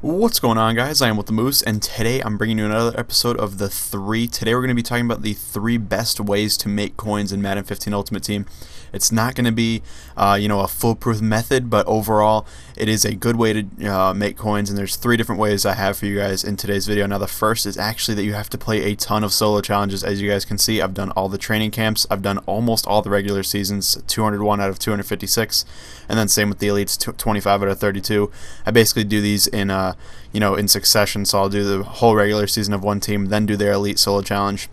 What's going on, guys? I am with the Moose, and today I'm bringing you another episode of the 3. Today we're going to be talking about the 3 best ways to make coins in Madden 15 Ultimate Team. It's not going to be, a foolproof method, but overall, it is a good way to make coins, and there's 3 different ways I have for you guys in today's video. Now, the first is actually that you have to play a ton of solo challenges. As you guys can see, I've done all the training camps, I've done almost all the regular seasons, 201 out of 256, and then same with the elites, 25 out of 32. I basically do these in succession, so I'll do the whole regular season of one team, then do their elite solo challenge.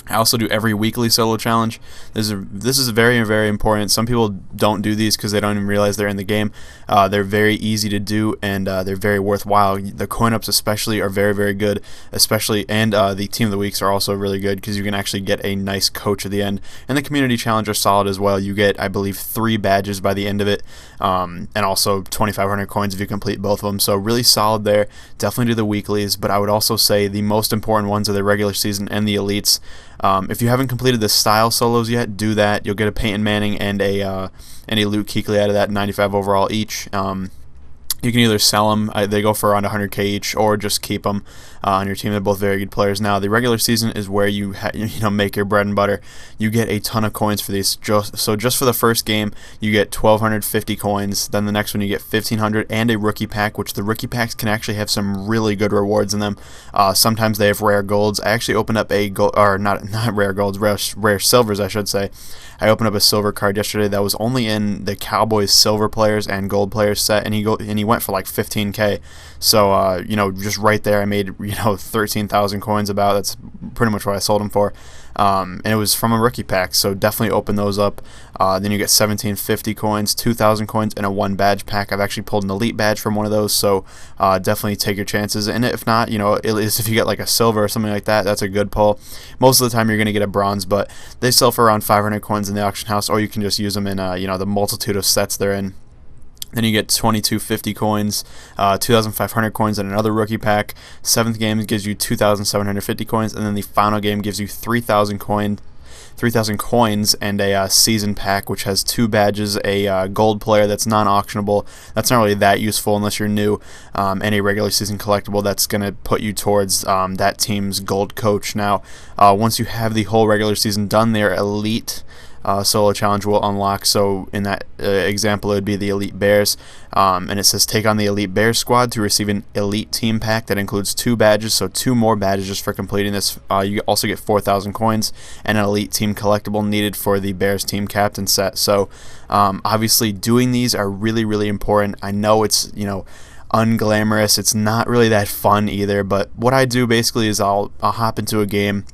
I also do every weekly solo challenge. This is very, very important. Some people don't do these because they don't even realize they're in the game. They're very easy to do, and they're very worthwhile. The coin ups especially are very, very good, and the team of the weeks are also really good because you can actually get a nice coach at the end. And the community challenge are solid as well. You get, I believe, 3 badges by the end of it, and also 2,500 coins if you complete both of them. So really solid there. Definitely do the weeklies, but I would also say the most important ones are the regular season and the elites. If you haven't completed the style solos yet, do that. You'll get a Peyton Manning and a Luke Kuechly out of that, 95 overall each. You can either sell them, they go for around 100k each, or just keep them on your team. They're both very good players. Now, the regular season is where you make your bread and butter. You get a ton of coins for these. So just for the first game, you get 1,250 coins. Then the next one, you get 1,500 and a rookie pack, which the rookie packs can actually have some really good rewards in them. Sometimes they have rare golds. I actually opened up a gold, or not rare golds, rare silvers, I should say. I opened up a silver card yesterday that was only in the Cowboys silver players and gold players set, and he went for like 15k. So just right there, I made 13,000 coins about. That's pretty much what I sold him for. And it was from a rookie pack, so definitely open those up. Then you get 1,750 coins, 2,000 coins, and a 1 badge pack. I've actually pulled an elite badge from one of those, so definitely take your chances. And if not, at least if you get like a silver or something like that, that's a good pull. Most of the time you're going to get a bronze, but they sell for around 500 coins in the auction house, or you can just use them in the multitude of sets they're in. Then you get 2,250 coins, 2,500 coins, and another rookie pack. 7th game gives you 2,750 coins, and then the final game gives you 3,000 coins and a season pack, which has 2 badges, a gold player that's non-auctionable. That's not really that useful unless you're new, and a regular season collectible that's going to put you towards that team's gold coach. Now, once you have the whole regular season done, their elite solo challenge will unlock. So in that example, it would be the Elite Bears, and it says take on the Elite Bears squad to receive an elite team pack that includes 2 badges, so 2 more badges just for completing this. You also get 4,000 coins and an elite team collectible needed for the Bears team captain set. So obviously doing these are really, really important. I know it's unglamorous, it's not really that fun either, but what I do basically is I'll hop into a game.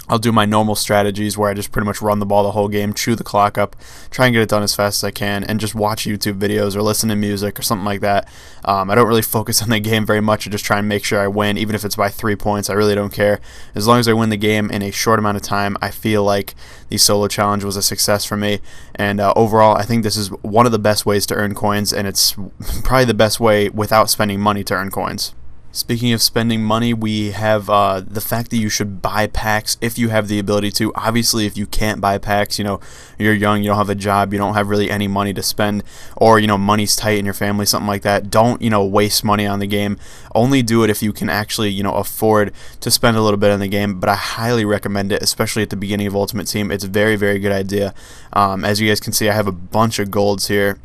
I'll do my normal strategies where I just pretty much run the ball the whole game, chew the clock up, try and get it done as fast as I can, and just watch YouTube videos or listen to music or something like that. I don't really focus on the game very much. I just try and make sure I win, even if it's by 3 points. I really don't care. As long as I win the game in a short amount of time, I feel like the solo challenge was a success for me. And overall, I think this is one of the best ways to earn coins, and it's probably the best way without spending money to earn coins. Speaking of spending money, we have the fact that you should buy packs if you have the ability to. Obviously, if you can't buy packs, you're young, you don't have a job, you don't have really any money to spend, or money's tight in your family, something like that. Don't waste money on the game. Only do it if you can actually afford to spend a little bit on the game. But I highly recommend it, especially at the beginning of Ultimate Team. It's a very, very good idea. As you guys can see, I have a bunch of golds here.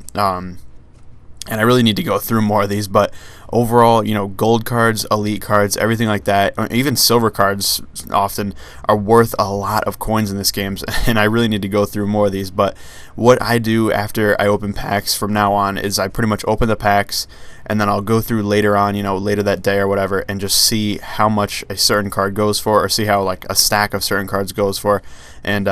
And I really need to go through more of these, but overall, gold cards, elite cards, everything like that, or even silver cards often are worth a lot of coins in this game, and I really need to go through more of these. But what I do after I open packs from now on is I pretty much open the packs, and then I'll go through later on, later that day or whatever, and just see how much a certain card goes for, or see how like a stack of certain cards goes for, and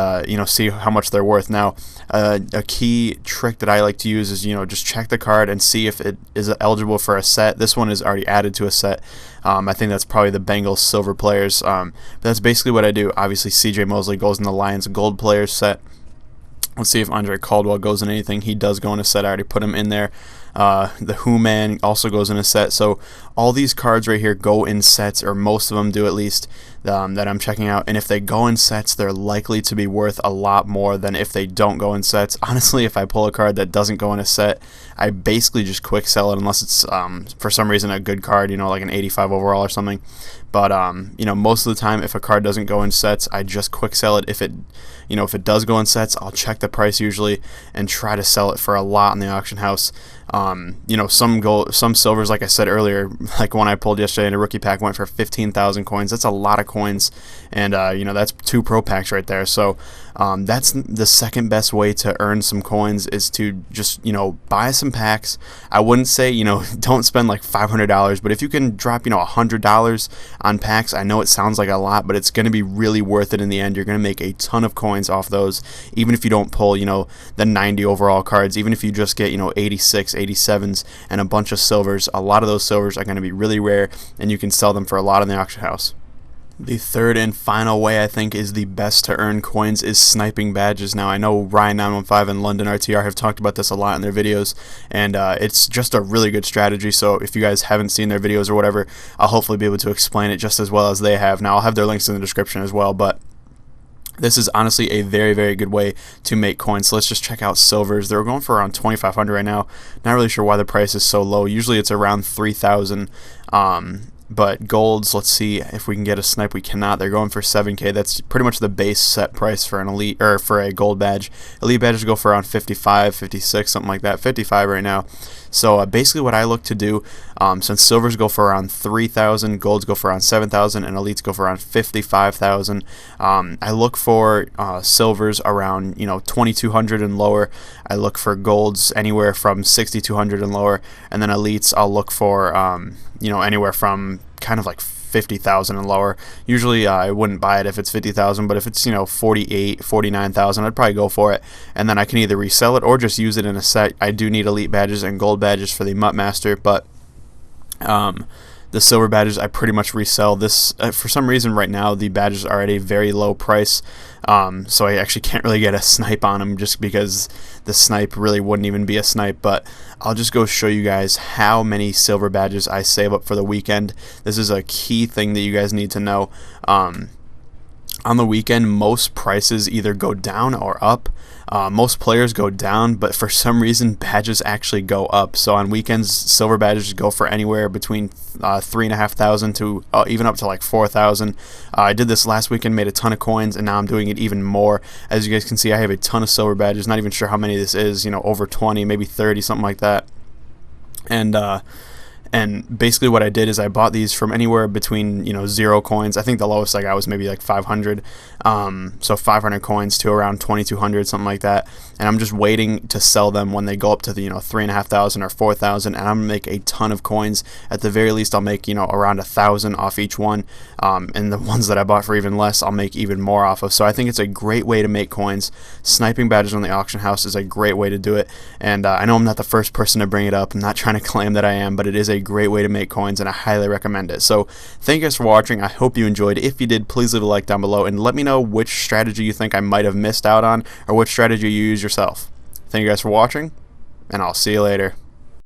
see how much they're worth. Now, a key trick that I like to use is just check the card and see if it is eligible for a set. This one is already added to a set. I think that's probably the Bengals silver players. But that's basically what I do. Obviously, CJ Mosley goes in the Lions gold players set. Let's see if Andre Caldwell goes in anything. He does go in a set. I already put him in there. The Who-Man also goes in a set. So all these cards right here go in sets, or most of them do at least. that I'm checking out, and if they go in sets, they're likely to be worth a lot more than if they don't go in sets. Honestly, if I pull a card that doesn't go in a set, I basically just quick sell it unless it's for some reason a good card, like an 85 overall or something. But most of the time, if a card doesn't go in sets, I just quick sell it. If it does go in sets, I'll check the price usually and try to sell it for a lot in the auction house. Some silvers, like I said earlier, like one I pulled yesterday in a rookie pack, went for 15,000 coins. That's a lot of coins, and that's 2 pro packs right there. So that's the second best way to earn some coins, is to just buy some packs. I wouldn't say don't spend like $500, but if you can drop $100 on packs, I know it sounds like a lot, but it's going to be really worth it in the end. You're going to make a ton of coins off those, even if you don't pull the 90 overall cards. Even if you just get 86, 87s, and a bunch of silvers, a lot of those silvers are going to be really rare, and you can sell them for a lot in the auction house. The third and final way I think is the best to earn coins is sniping badges. Now, I know Ryan915 and London RTR have talked about this a lot in their videos, and it's just a really good strategy. So if you guys haven't seen their videos or whatever, I'll hopefully be able to explain it just as well as they have. Now, I'll have their links in the description as well, but this is honestly a very, very good way to make coins. So let's just check out silvers. They're going for around 2,500 right now. Not really sure why the price is so low. Usually it's around 3,000. But golds, let's see if we can get a snipe. We cannot. They're going for 7K. That's pretty much the base set price for an elite, or for a gold badge. Elite badges go for around 55, 56, something like that. 55 right now. So basically what I look to do, since silvers go for around 3,000, golds go for around 7,000, and elites go for around 55,000, I look for silvers around 2,200 and lower. I look for golds anywhere from 6,200 and lower, and then elites I'll look for anywhere from kind of like 50,000 and lower. Usually I wouldn't buy it if it's 50,000, but if it's 48, 49,000, I'd probably go for it, and then I can either resell it or just use it in a set. I do need elite badges and gold badges for the Mutt Master, but the silver badges I pretty much resell. This for some reason right now the badges are at a very low price, so I actually can't really get a snipe on them, just because the snipe really wouldn't even be a snipe. But I'll just go show you guys how many silver badges I save up for the weekend. This is a key thing that you guys need to know. On the weekend, most prices either go down or up. Most players go down, but for some reason badges actually go up. So on weekends, silver badges go for anywhere between 3,500 to even up to like 4,000. I did this last weekend, made a ton of coins, and now I'm doing it even more. As you guys can see, I have a ton of silver badges. Not even sure how many this is. Over 20, maybe 30, something like that. And basically what I did is I bought these from anywhere between 0 coins. I think the lowest I got was maybe like 500. So 500 coins to around 2,200, something like that. And I'm just waiting to sell them when they go up to the 3,500 or 4,000, and I'm gonna make a ton of coins. At the very least, I'll make around 1,000 off each one. And the ones that I bought for even less, I'll make even more off of. So I think it's a great way to make coins. Sniping badges on the auction house is a great way to do it. And I know I'm not the first person to bring it up. I'm not trying to claim that I am, but it is a great way to make coins, and I highly recommend it. So thank you guys for watching. I hope you enjoyed. If you did, please leave a like down below and let me know which strategy you think I might have missed out on, or which strategy you use yourself. Thank you guys for watching, and I'll see you later.